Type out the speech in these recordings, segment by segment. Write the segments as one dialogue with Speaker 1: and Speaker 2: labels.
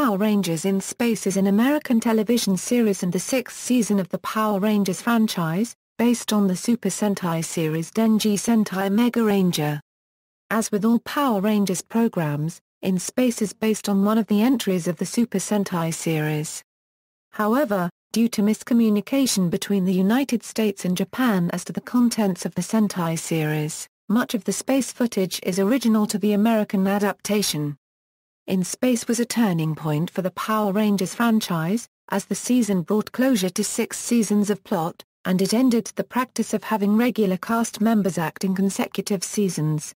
Speaker 1: Power Rangers in Space is an American television series and the sixth season of the Power Rangers franchise, based on the Super Sentai series Denji Sentai Megaranger. As with all Power Rangers programs, In Space is based on one of the entries of the Super Sentai series. However, due to miscommunication between the United States and Japan as to the contents of the Sentai series, much of the space footage is original to the American adaptation. In Space was a turning point for the Power Rangers franchise, as the season brought closure to 6 seasons of plot, and it ended the practice of having regular cast members act in consecutive seasons.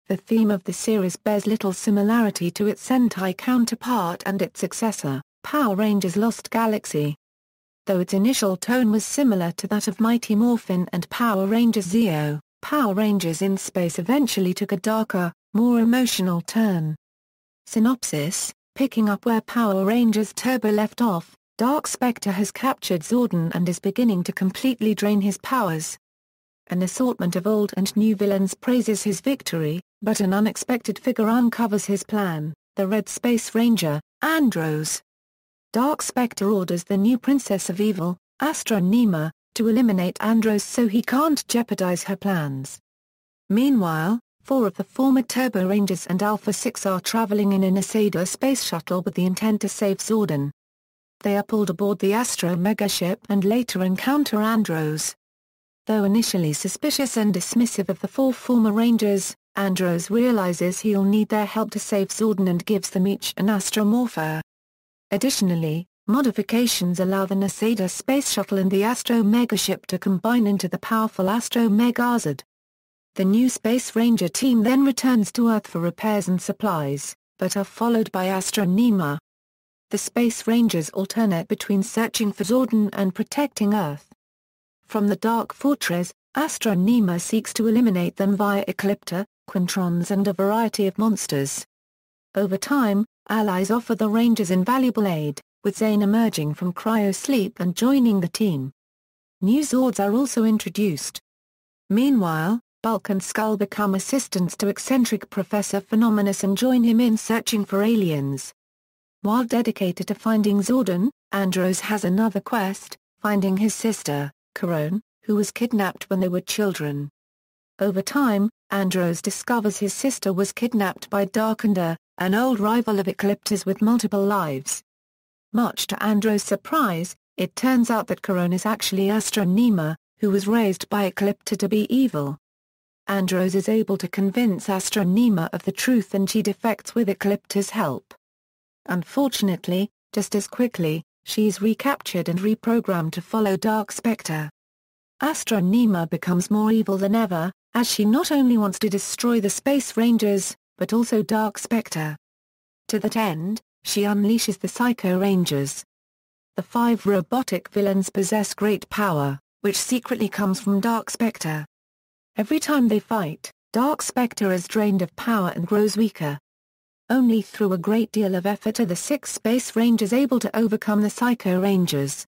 Speaker 1: The theme of the series bears little similarity to its Sentai counterpart and its successor, Power Rangers Lost Galaxy. Though its initial tone was similar to that of Mighty Morphin and Power Rangers Zeo, Power Rangers in Space eventually took a darker, more emotional turn. Synopsis: picking up where Power Rangers Turbo left off, Dark Specter has captured Zordon and is beginning to completely drain his powers. An assortment of old and new villains praises his victory, but an unexpected figure uncovers his plan, the Red Space Ranger, Andros. Dark Specter orders the new Princess of Evil, Astra Nima, to eliminate Andros so he can't jeopardize her plans. Meanwhile, 4 of the former Turbo Rangers and Alpha 6 are traveling in an Astra space shuttle with the intent to save Zordon. They are pulled aboard the Astra megaship and later encounter Andros. Though initially suspicious and dismissive of the 4 former Rangers, Andros realizes he'll need their help to save Zordon and gives them each an Astra morpher. Additionally, modifications allow the Astra space shuttle and the Astro megaship to combine into the powerful Astro Megazord. The new Space Ranger team then returns to Earth for repairs and supplies, but are followed by Astra Nima. The Space Rangers alternate between searching for Zordon and protecting Earth. From the Dark Fortress, Astra Nima seeks to eliminate them via Eclipta, Quintrons and a variety of monsters. Over time, allies offer the Rangers invaluable aid, with Zane emerging from cryo-sleep and joining the team. New Zords are also introduced. Meanwhile, Bulk and Skull become assistants to eccentric Professor Phenomenus and join him in searching for aliens. While dedicated to finding Zordon, Andros has another quest, finding his sister, Corone, who was kidnapped when they were children. Over time, Andros discovers his sister was kidnapped by Darkender, an old rival of Eclipta's with multiple lives. Much to Andros' surprise, it turns out that Corone is actually Astra Nima, who was raised by Eclipta to be evil. Andros is able to convince Astra Nima of the truth and she defects with Eclipta's help. Unfortunately, just as quickly, she is recaptured and reprogrammed to follow Dark Specter. Astra Nima becomes more evil than ever, as she not only wants to destroy the Space Rangers, but also Dark Specter. To that end, she unleashes the Psycho Rangers. The 5 robotic villains possess great power, which secretly comes from Dark Specter. Every time they fight, Dark Specter is drained of power and grows weaker. Only through a great deal of effort are the 6 Space Rangers able to overcome the Psycho Rangers.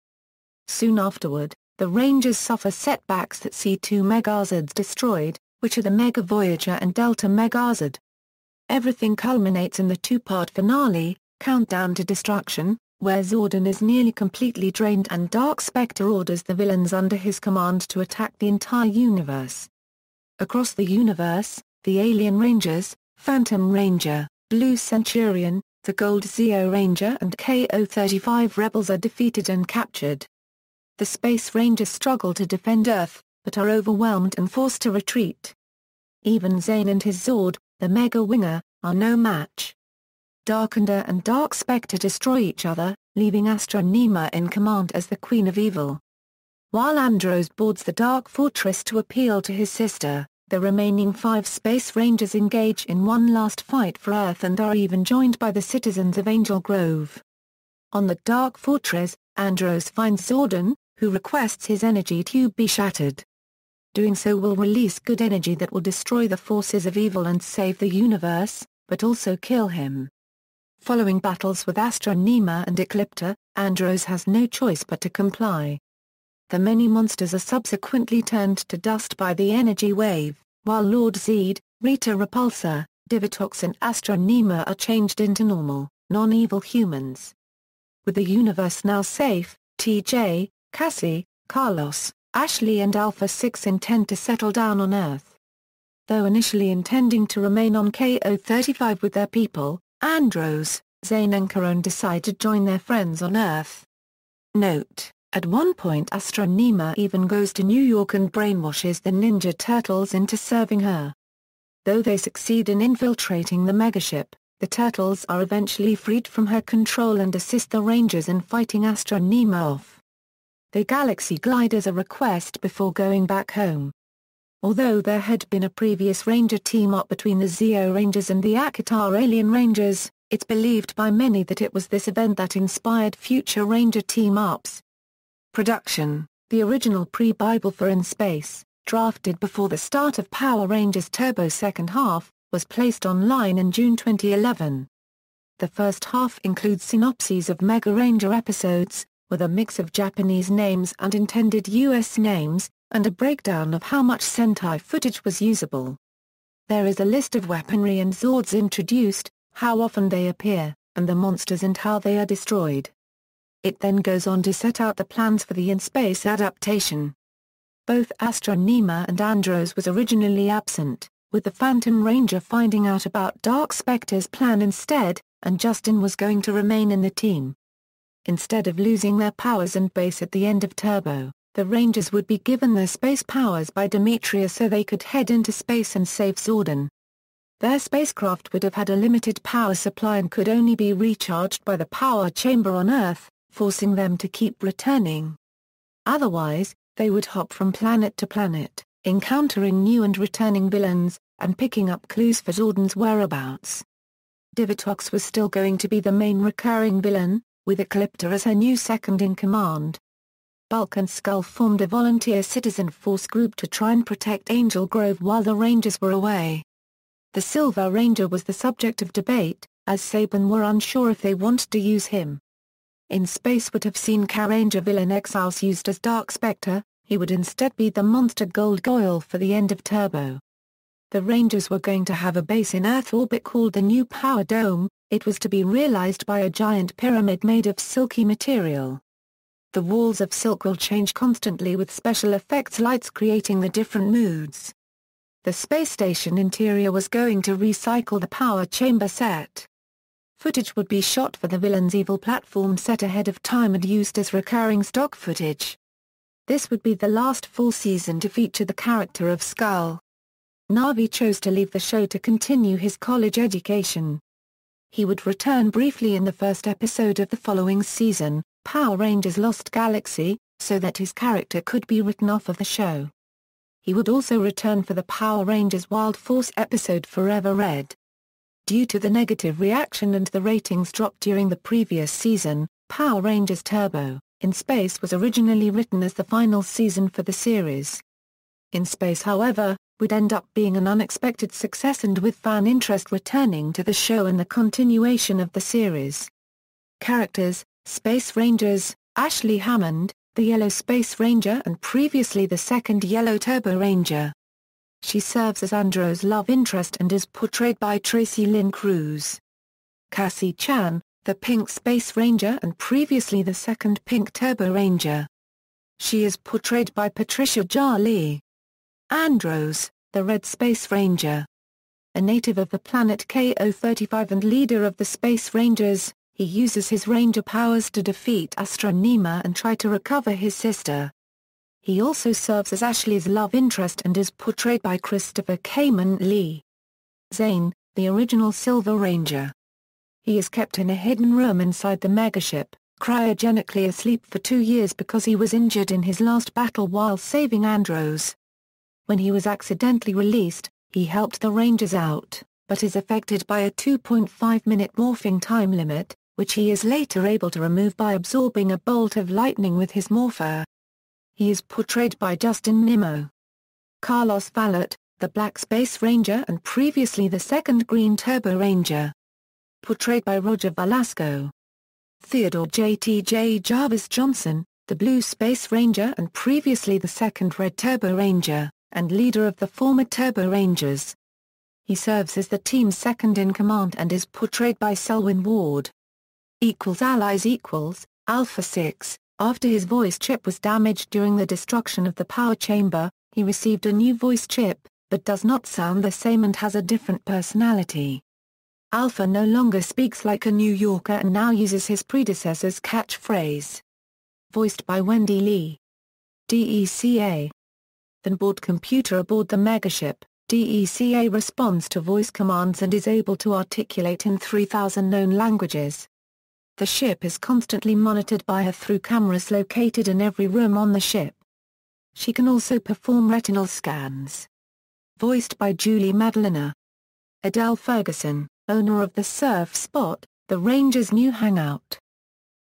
Speaker 1: Soon afterward, the Rangers suffer setbacks that see 2 Megazords destroyed, which are the Mega Voyager and Delta Megazord. Everything culminates in the 2-part finale, Countdown to Destruction, where Zordon is nearly completely drained and Dark Specter orders the villains under his command to attack the entire universe. Across the universe, the Alien Rangers, Phantom Ranger, Blue Centurion, the Gold Zeo Ranger and KO-35 rebels are defeated and captured. The Space Rangers struggle to defend Earth, but are overwhelmed and forced to retreat. Even Zane and his Zord, the Mega Winger, are no match. Darkender and Dark Specter destroy each other, leaving Astra Nima in command as the Queen of Evil. While Andros boards the Dark Fortress to appeal to his sister, the remaining 5 Space Rangers engage in one last fight for Earth and are even joined by the citizens of Angel Grove. On the Dark Fortress, Andros finds Zordon, who requests his energy tube be shattered. Doing so will release good energy that will destroy the forces of evil and save the universe, but also kill him. Following battles with Astra Nima and Eclipta, Andros has no choice but to comply. The many monsters are subsequently turned to dust by the energy wave, while Lord Zed, Rita Repulsa, Divatox and Astra Nima are changed into normal, non-evil humans. With the universe now safe, TJ, Cassie, Carlos, Ashley and Alpha 6 intend to settle down on Earth. Though initially intending to remain on KO-35 with their people, Andros, Zane and Karan decide to join their friends on Earth. Note: at one point Astra Nima even goes to New York and brainwashes the Ninja Turtles into serving her. Though they succeed in infiltrating the megaship, the Turtles are eventually freed from her control and assist the Rangers in fighting Astra Nima off. The Galaxy glide as a request before going back home. Although there had been a previous Ranger team-up between the Zeo Rangers and the Akatar Alien Rangers, it's believed by many that it was this event that inspired future Ranger team-ups. Production: the original pre-Bible for In Space, drafted before the start of Power Rangers Turbo second half, was placed online in June 2011. The first half includes synopses of Megaranger episodes, with a mix of Japanese names and intended US names, and a breakdown of how much Sentai footage was usable. There is a list of weaponry and Zords introduced, how often they appear, and the monsters and how they are destroyed. It then goes on to set out the plans for the in-space adaptation. Both Astra Nima and Andros was originally absent, with the Phantom Ranger finding out about Dark Specter's plan instead, and Justin was going to remain in the team. Instead of losing their powers and base at the end of Turbo, the Rangers would be given their space powers by Demetria so they could head into space and save Zordon. Their spacecraft would have had a limited power supply and could only be recharged by the power chamber on Earth, forcing them to keep returning. Otherwise, they would hop from planet to planet, encountering new and returning villains, and picking up clues for Zordon's whereabouts. Divatox was still going to be the main recurring villain, with Eclipta as her new second-in-command. Bulk and Skull formed a volunteer citizen force group to try and protect Angel Grove while the Rangers were away. The Silver Ranger was the subject of debate, as Saban were unsure if they wanted to use him. In Space would have seen K-Ranger villain X-House used as Dark Specter, he would instead be the monster Gold Goyle for the end of Turbo. The Rangers were going to have a base in Earth orbit called the New Power Dome. It was to be realized by a giant pyramid made of silky material. The walls of silk will change constantly with special effects lights creating the different moods. The space station interior was going to recycle the power chamber set. Footage would be shot for the villain's evil platform set ahead of time and used as recurring stock footage. This would be the last full season to feature the character of Skull. Na'vi chose to leave the show to continue his college education. He would return briefly in the first episode of the following season, Power Rangers Lost Galaxy, so that his character could be written off of the show. He would also return for the Power Rangers Wild Force episode Forever Red. Due to the negative reaction and the ratings drop during the previous season, Power Rangers Turbo, In Space was originally written as the final season for the series. In Space, however, would end up being an unexpected success and with fan interest returning to the show and the continuation of the series. Characters: Space Rangers, Ashley Hammond, the Yellow Space Ranger and previously the second Yellow Turbo Ranger. She serves as Andros' love interest and is portrayed by Tracy Lynn Cruz. Cassie Chan, the Pink Space Ranger and previously the second Pink Turbo Ranger. She is portrayed by Patricia Jarlee. Andros, the Red Space Ranger. A native of the planet KO-35 and leader of the Space Rangers, he uses his Ranger powers to defeat Astra Nima and try to recover his sister. He also serves as Ashley's love interest and is portrayed by Christopher Kamen Lee. Zane, the original Silver Ranger. He is kept in a hidden room inside the megaship, cryogenically asleep for 2 years because he was injured in his last battle while saving Andros. When he was accidentally released, he helped the Rangers out, but is affected by a 2.5-minute morphing time limit, which he is later able to remove by absorbing a bolt of lightning with his morpher. He is portrayed by Justin Nimmo. Carlos Vallet, the Black Space Ranger and previously the second Green Turbo Ranger. Portrayed by Roger Velasco. Theodore J.T.J. Jarvis Johnson, the Blue Space Ranger and previously the second Red Turbo Ranger, and leader of the former Turbo Rangers. He serves as the team's second-in-command and is portrayed by Selwyn Ward. Allies Alpha 6. After his voice chip was damaged during the destruction of the power chamber, he received a new voice chip, but does not sound the same and has a different personality. Alpha no longer speaks like a New Yorker and now uses his predecessor's catchphrase. Voiced by Wendy Lee. DECA. The board computer aboard the megaship, DECA responds to voice commands and is able to articulate in 3,000 known languages. The ship is constantly monitored by her through cameras located in every room on the ship. She can also perform retinal scans. Voiced by Julie Madalena. Adele Ferguson, owner of the Surf Spot, the Rangers' new hangout.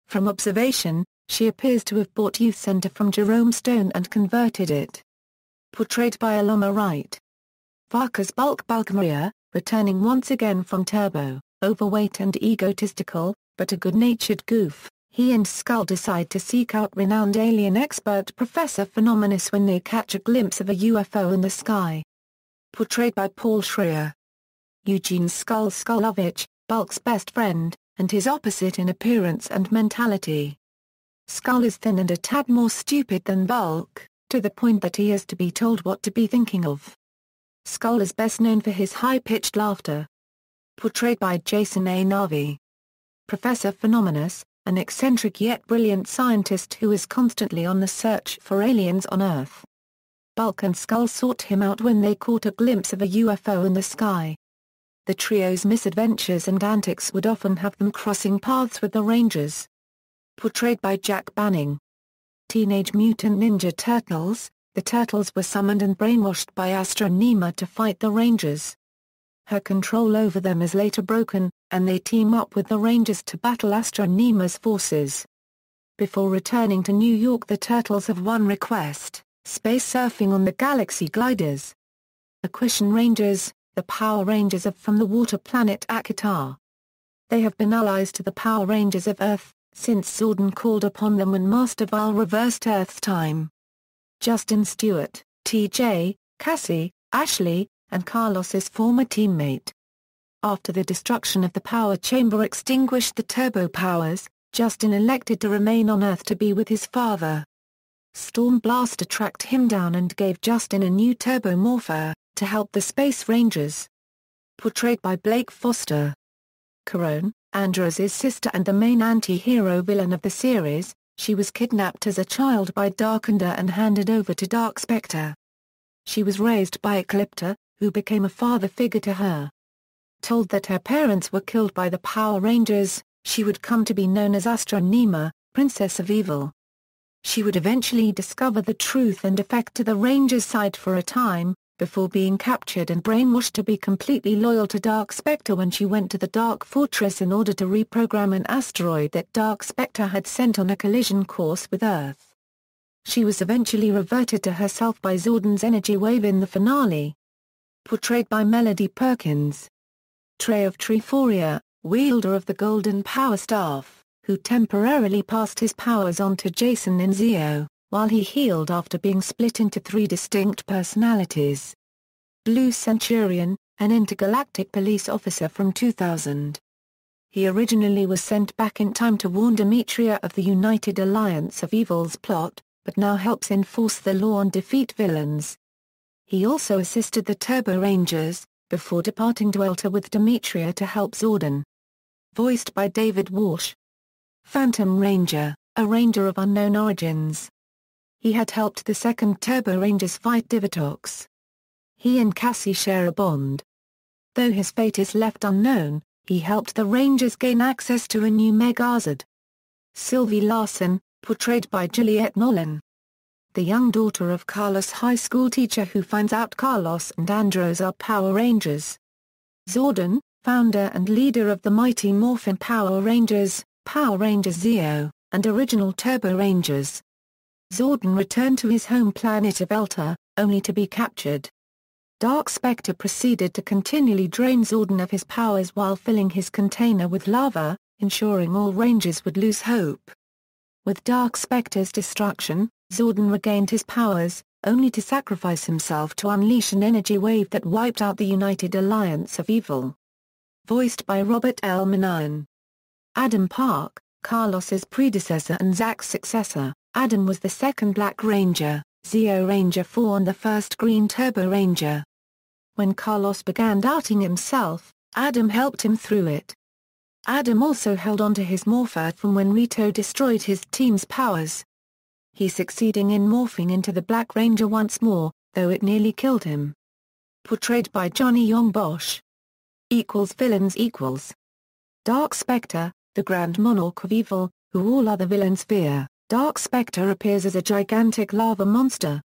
Speaker 1: From observation, she appears to have bought Youth Center from Jerome Stone and converted it. Portrayed by Aloma Wright. Varkas Bulk Maria, returning once again from Turbo, overweight and egotistical, but a good-natured goof. He and Skull decide to seek out renowned alien expert Professor Phenomenus when they catch a glimpse of a UFO in the sky. Portrayed by Paul Schreier. Eugene Skullovich, Bulk's best friend, and his opposite in appearance and mentality. Skull is thin and a tad more stupid than Bulk, to the point that he has to be told what to be thinking of. Skull is best known for his high-pitched laughter. Portrayed by Jason A. Navi. Professor Phenomenus, an eccentric yet brilliant scientist who is constantly on the search for aliens on Earth. Bulk and Skull sought him out when they caught a glimpse of a UFO in the sky. The trio's misadventures and antics would often have them crossing paths with the Rangers. Portrayed by Jack Banning. Teenage Mutant Ninja Turtles, the Turtles were summoned and brainwashed by Astra and Nima to fight the Rangers. Her control over them is later broken, and they team up with the Rangers to battle Astra and Nima's forces. Before returning to New York, the Turtles have one request: space surfing on the Galaxy Gliders. Aquitian Rangers, the Power Rangers from the water planet Akitar. They have been allies to the Power Rangers of Earth, since Zordon called upon them when Master Val reversed Earth's time. Justin Stewart, TJ, Cassie, Ashley, and Carlos's former teammate. After the destruction of the power chamber extinguished the turbo powers, Justin elected to remain on Earth to be with his father. Storm Blaster tracked him down and gave Justin a new turbo morpher, to help the Space Rangers. Portrayed by Blake Foster. Corone, Andros's sister and the main anti-hero villain of the series, she was kidnapped as a child by Darkender and handed over to Dark Specter. She was raised by Eclipta, who became a father figure to her. Told that her parents were killed by the Power Rangers, she would come to be known as Astra Nima, Princess of Evil. She would eventually discover the truth and defect to the Rangers' side for a time, before being captured and brainwashed to be completely loyal to Dark Specter when she went to the Dark Fortress in order to reprogram an asteroid that Dark Specter had sent on a collision course with Earth. She was eventually reverted to herself by Zordon's energy wave in the finale. Portrayed by Melody Perkins. Trey of Treeforia, wielder of the Golden Power Staff, who temporarily passed his powers on to Jason in Zeo, while he healed after being split into 3 distinct personalities. Blue Centurion, an intergalactic police officer from 2000. He originally was sent back in time to warn Demetria of the United Alliance of Evil's plot, but now helps enforce the law and defeat villains. He also assisted the Turbo Rangers, before departing to Elta with Demetria to help Zordon. Voiced by David Walsh. Phantom Ranger, a Ranger of unknown origins. He had helped the second Turbo Rangers fight Divatox. He and Cassie share a bond. Though his fate is left unknown, he helped the Rangers gain access to a new Megazord. Sylvie Larson, portrayed by Juliette Nolan. The young daughter of Carlos' high school teacher who finds out Carlos and Andros are Power Rangers. Zordon, founder and leader of the Mighty Morphin Power Rangers Zeo, and original Turbo Rangers. Zordon returned to his home planet of Elta, only to be captured. Dark Specter proceeded to continually drain Zordon of his powers while filling his container with lava, ensuring all Rangers would lose hope. With Dark Specter's destruction, Zordon regained his powers, only to sacrifice himself to unleash an energy wave that wiped out the United Alliance of Evil. Voiced by Robert L. Manahan. Adam Park, Carlos's predecessor and Zack's successor. Adam was the second Black Ranger, Zeo Ranger 4 and the first Green Turbo Ranger. When Carlos began doubting himself, Adam helped him through it. Adam also held on to his morpher from when Rito destroyed his team's powers. He succeeding in morphing into the Black Ranger once more, though it nearly killed him. Portrayed by Johnny Young Bosch. Villains equals. Dark Specter, the Grand Monarch of Evil, who all other villains fear. Dark Specter appears as a gigantic lava monster.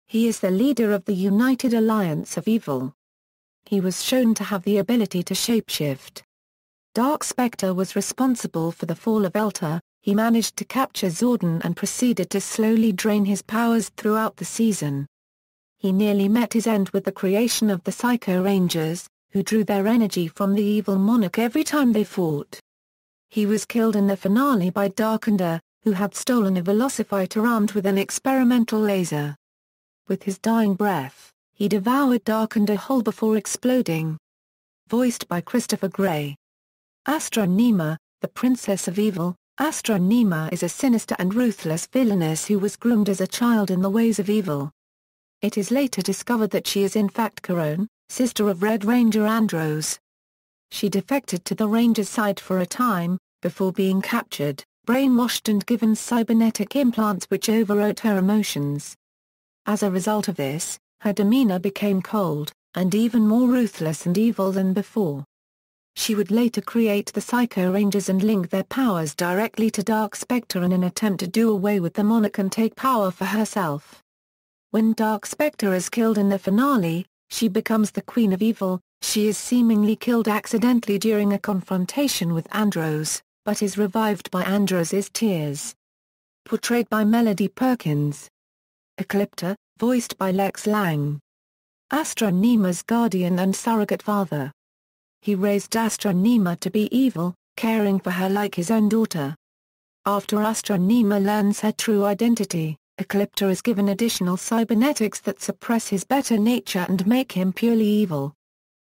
Speaker 1: He is the leader of the United Alliance of Evil. He was shown to have the ability to shapeshift. Dark Specter was responsible for the fall of Elta. He managed to capture Zordon and proceeded to slowly drain his powers throughout the season. He nearly met his end with the creation of the Psycho Rangers, who drew their energy from the evil monarch every time they fought. He was killed in the finale by Darkender, who had stolen a Velocifighter armed with an experimental laser. With his dying breath, he devoured Darkender whole before exploding. Voiced by Christopher Gray. Astra Nima, the Princess of Evil. Astra Nima is a sinister and ruthless villainess who was groomed as a child in the ways of evil. It is later discovered that she is in fact Corone, sister of Red Ranger Andros. She defected to the Rangers' side for a time, before being captured, brainwashed and given cybernetic implants which overwrote her emotions. As a result of this, her demeanor became cold, and even more ruthless and evil than before. She would later create the Psycho Rangers and link their powers directly to Dark Specter in an attempt to do away with the monarch and take power for herself. When Dark Specter is killed in the finale, she becomes the Queen of Evil. She is seemingly killed accidentally during a confrontation with Andros, but is revived by Andros's tears. Portrayed by Melody Perkins. Eclipta, voiced by Lex Lang. Astra Nima's guardian and surrogate father. He raised Astra Nima to be evil, caring for her like his own daughter. After Astra Nima learns her true identity, Eclipta is given additional cybernetics that suppress his better nature and make him purely evil.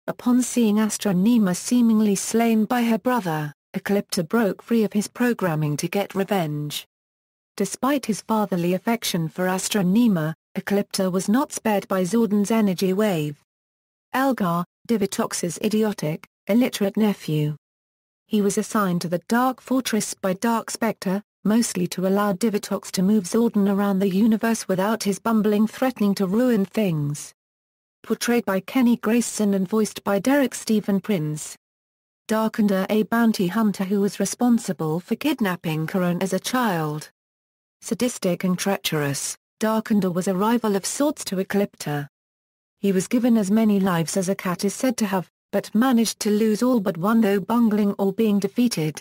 Speaker 1: Upon seeing Astra Nima seemingly slain by her brother, Eclipta broke free of his programming to get revenge. Despite his fatherly affection for Astra Nima, Eclipta was not spared by Zordon's energy wave. Elgar, Divatox's idiotic, illiterate nephew. He was assigned to the Dark Fortress by Dark Specter, mostly to allow Divatox to move Zordon around the universe without his bumbling threatening to ruin things. Portrayed by Kenny Grayson and voiced by Derek Stephen Prince. Darkender, a bounty hunter who was responsible for kidnapping Corone as a child. Sadistic and treacherous, Darkender was a rival of sorts to Eclipta. He was given as many lives as a cat is said to have, but managed to lose all but one though bungling or being defeated.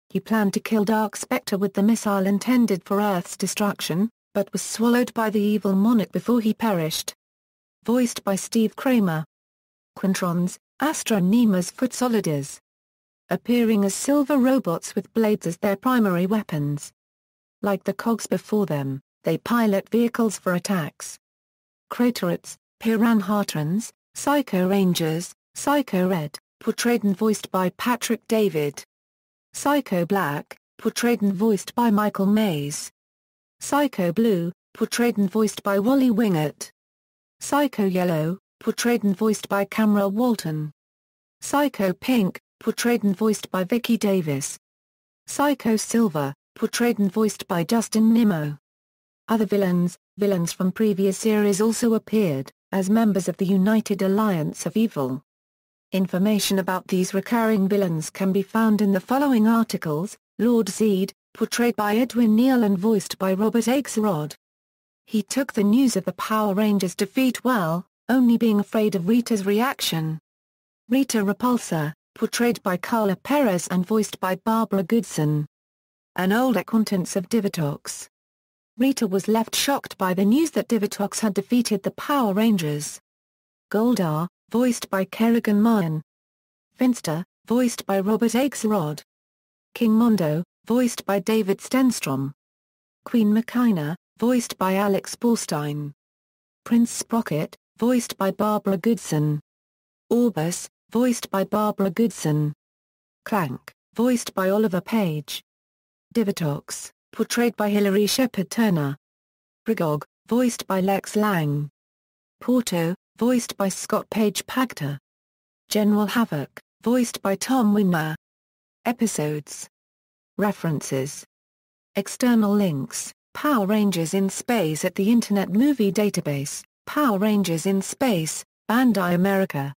Speaker 1: He planned to kill Dark Specter with the missile intended for Earth's destruction, but was swallowed by the evil monarch before he perished. Voiced by Steve Kramer. Quintrons, Astra Nima's foot soldiers. Appearing as silver robots with blades as their primary weapons. Like the cogs before them, they pilot vehicles for attacks. Craterets, Piranhatrons, Psycho Rangers, Psycho Red, portrayed and voiced by Patrick David. Psycho Black, portrayed and voiced by Michael Mays. Psycho Blue, portrayed and voiced by Wally Wingert. Psycho Yellow, portrayed and voiced by Camera Walton. Psycho Pink, portrayed and voiced by Vicky Davis. Psycho Silver, portrayed and voiced by Justin Nimmo. Other villains from previous series also appeared, as members of the United Alliance of Evil. Information about these recurring villains can be found in the following articles. Lord Zed, portrayed by Edwin Neal and voiced by Robert Axelrod. He took the news of the Power Rangers' defeat well, only being afraid of Rita's reaction. Rita Repulsa, portrayed by Carla Perez and voiced by Barbara Goodson. An old acquaintance of Divatox. Rita was left shocked by the news that Divatox had defeated the Power Rangers. Goldar, voiced by Kerrigan Mahan. Finster, voiced by Robert Axelrod. King Mondo, voiced by David Stenstrom. Queen Machina, voiced by Alex Borstein. Prince Sprocket, voiced by Barbara Goodson. Orbus, voiced by Barbara Goodson. Clank, voiced by Oliver Page. Divatox, portrayed by Hilary Shepard Turner. Brigog, voiced by Lex Lang. Porto, voiced by Scott Page Pagter. General Havoc, voiced by Tom Winner. Episodes. References. External links: Power Rangers in Space at the Internet Movie Database, Power Rangers in Space, Bandai America.